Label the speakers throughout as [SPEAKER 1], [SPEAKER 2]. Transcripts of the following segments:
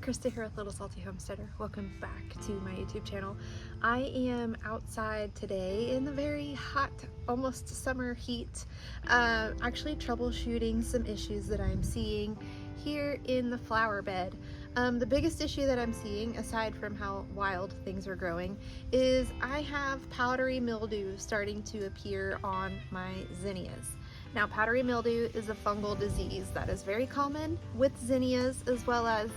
[SPEAKER 1] Christi here with Little Salty Homesteader. Welcome back to my YouTube channel. I am outside today in the very hot, almost summer heat, actually troubleshooting some issues that I'm seeing here in the flower bed. The biggest issue that I'm seeing, aside from how wild things are growing, is I have powdery mildew starting to appear on my zinnias. Now, powdery mildew is a fungal disease that is very common with zinnias, as well as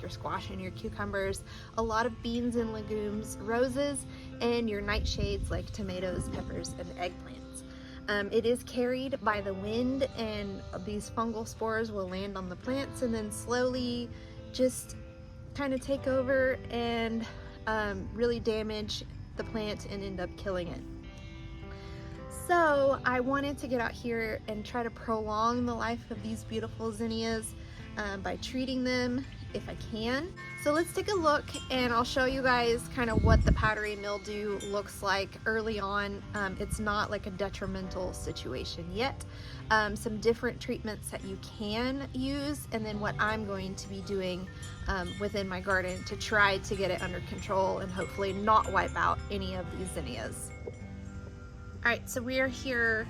[SPEAKER 1] your squash and your cucumbers, a lot of beans and legumes, roses, and your nightshades like tomatoes, peppers, and eggplants. It is carried by the wind, and these fungal spores will land on the plants and then slowly just kind of take over and really damage the plant and end up killing it. So I wanted to get out here and try to prolong the life of these beautiful zinnias by treating them if I can. So let's take a look and I'll show you guys kind of what the powdery mildew looks like early on. It's not like a detrimental situation yet. Some different treatments that you can use, and then what I'm going to be doing within my garden to try to get it under control and hopefully not wipe out any of these zinnias. Alright, so we are here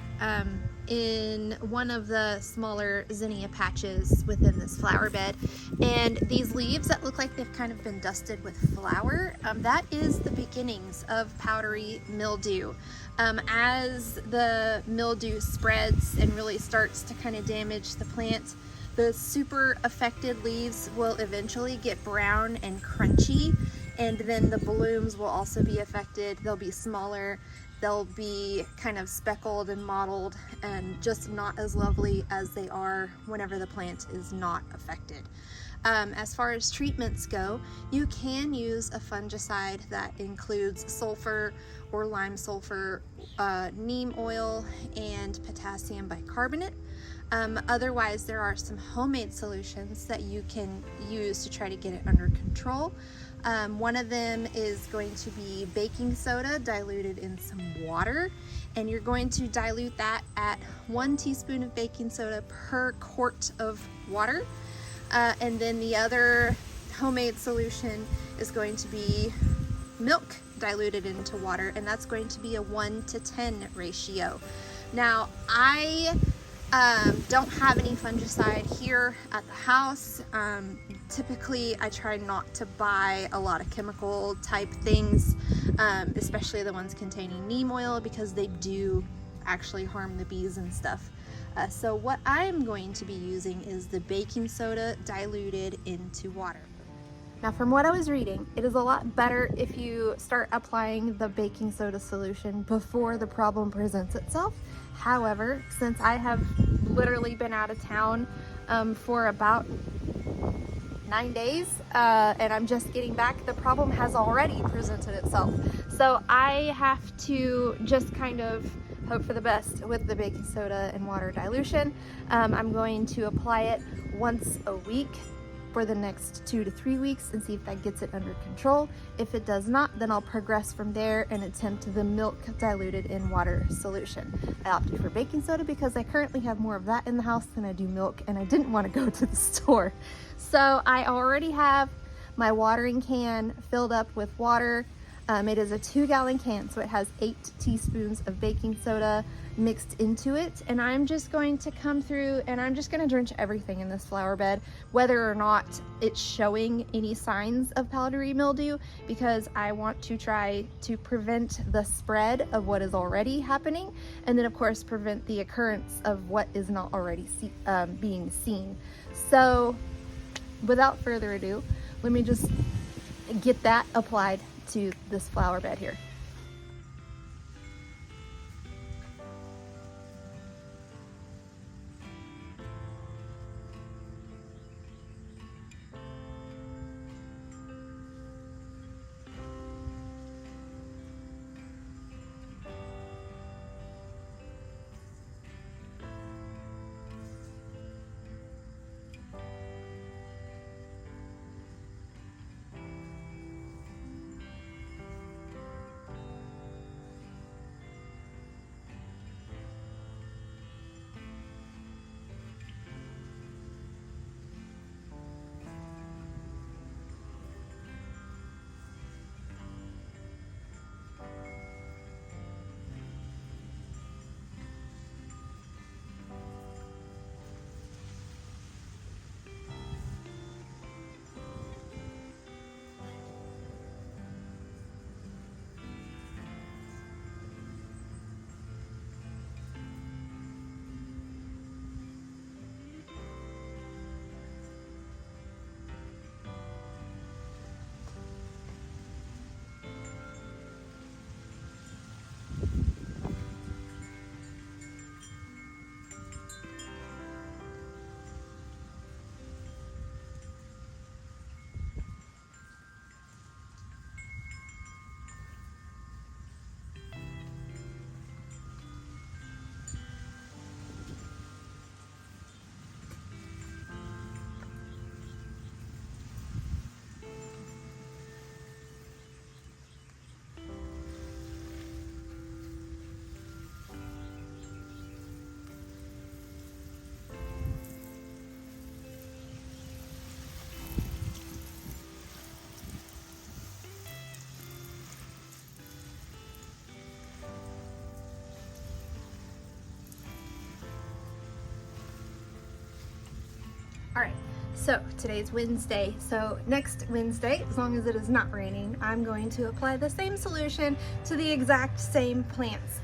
[SPEAKER 1] in one of the smaller zinnia patches within this flower bed, and these leaves that look like they've kind of been dusted with flour, that is the beginnings of powdery mildew. As the mildew spreads and really starts to kind of damage the plant, the super affected leaves will eventually get brown and crunchy, and then the blooms will also be affected. They'll be smaller, they'll be kind of speckled and mottled and just not as lovely as they are whenever the plant is not affected. As far as treatments go, you can use a fungicide that includes sulfur or lime sulfur, neem oil, and potassium bicarbonate. Otherwise, there are some homemade solutions that you can use to try to get it under control. One of them is going to be baking soda diluted in some water, and you're going to dilute that at 1 teaspoon of baking soda per quart of water. And then the other homemade solution is going to be milk diluted into water, and that's going to be a 1:10 ratio. Now, I don't have any fungicide here at the house. Typically I try not to buy a lot of chemical type things, especially the ones containing neem oil, because they do actually harm the bees and stuff. So what I'm going to be using is the baking soda diluted into water. Now, from what I was reading, it is a lot better if you start applying the baking soda solution before the problem presents itself. However, since I have literally been out of town for about 9 days and I'm just getting back, the problem has already presented itself. So I have to just kind of hope for the best with the baking soda and water dilution. I'm going to apply it once a week for the next 2 to 3 weeks and see if that gets it under control. If it does not, then I'll progress from there and attempt the milk diluted in water solution. I opted for baking soda because I currently have more of that in the house than I do milk, and I didn't want to go to the store. So I already have my watering can filled up with water. It is a 2-gallon can, so it has 8 teaspoons of baking soda mixed into it, and I'm just going to come through and I'm just going to drench everything in this flower bed, whether or not it's showing any signs of powdery mildew, because I want to try to prevent the spread of what is already happening, and then of course prevent the occurrence of what is not already being seen. So without further ado, let me just get that applied to this flower bed here. Alright, so today's Wednesday. So next Wednesday, as long as it is not raining, I'm going to apply the same solution to the exact same plants.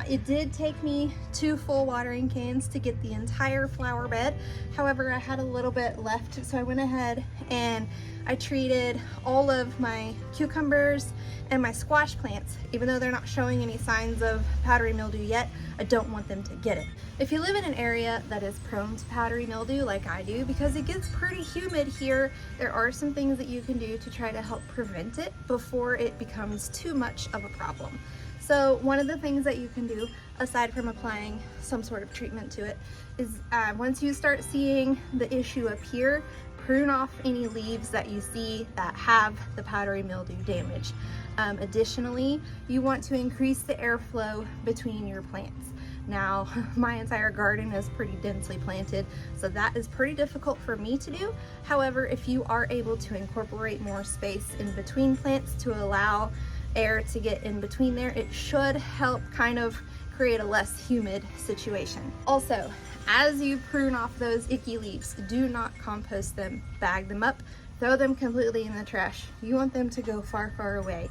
[SPEAKER 1] It did take me 2 full watering cans to get the entire flower bed. However, I had a little bit left, so I went ahead and I treated all of my cucumbers and my squash plants. Even though they're not showing any signs of powdery mildew yet, I don't want them to get it. If you live in an area that is prone to powdery mildew like I do, because it gets pretty humid here, there are some things that you can do to try to help prevent it before it becomes too much of a problem. So one of the things that you can do, aside from applying some sort of treatment to it, is once you start seeing the issue appear, prune off any leaves that you see that have the powdery mildew damage. Additionally, you want to increase the airflow between your plants. Now, my entire garden is pretty densely planted, so that is pretty difficult for me to do. However, if you are able to incorporate more space in between plants to allow air to get in between there, it should help kind of create a less humid situation. Also, as you prune off those icky leaves, do not compost them, bag them up, throw them completely in the trash. You want them to go far, far away,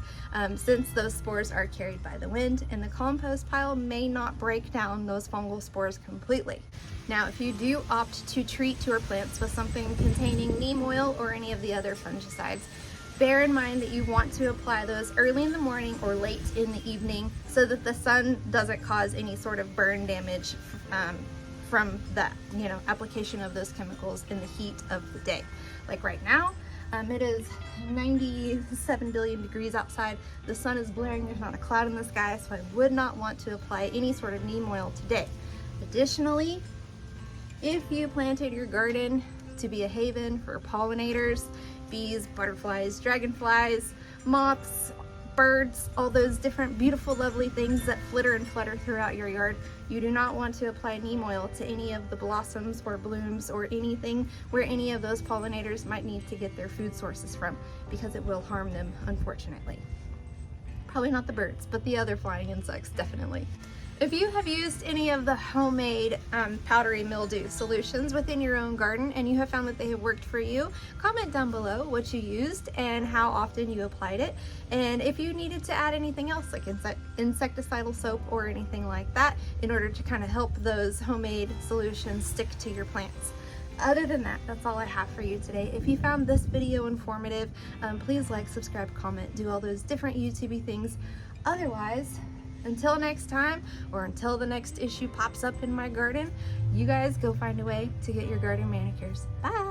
[SPEAKER 1] since those spores are carried by the wind, and the compost pile may not break down those fungal spores completely. Now, if you do opt to treat your plants with something containing neem oil or any of the other fungicides, bear in mind that you want to apply those early in the morning or late in the evening so that the sun doesn't cause any sort of burn damage from the application of those chemicals in the heat of the day. Like right now, it is 97 billion degrees outside. The sun is blaring, there's not a cloud in the sky, so I would not want to apply any sort of neem oil today. Additionally, if you planted your garden to be a haven for pollinators, bees, butterflies, dragonflies, moths, birds, all those different beautiful, lovely things that flitter and flutter throughout your yard, you do not want to apply neem oil to any of the blossoms or blooms or anything where any of those pollinators might need to get their food sources from, because it will harm them, unfortunately. Probably not the birds, but the other flying insects, definitely. If you have used any of the homemade powdery mildew solutions within your own garden and you have found that they have worked for you, comment down below what you used and how often you applied it, and if you needed to add anything else like insecticidal soap or anything like that in order to kind of help those homemade solutions stick to your plants. Other than that, that's all I have for you today. If you found this video informative, please like, subscribe, comment, do all those different YouTubey things. Otherwise, until next time, or until the next issue pops up in my garden, you guys go find a way to get your garden manicures. Bye!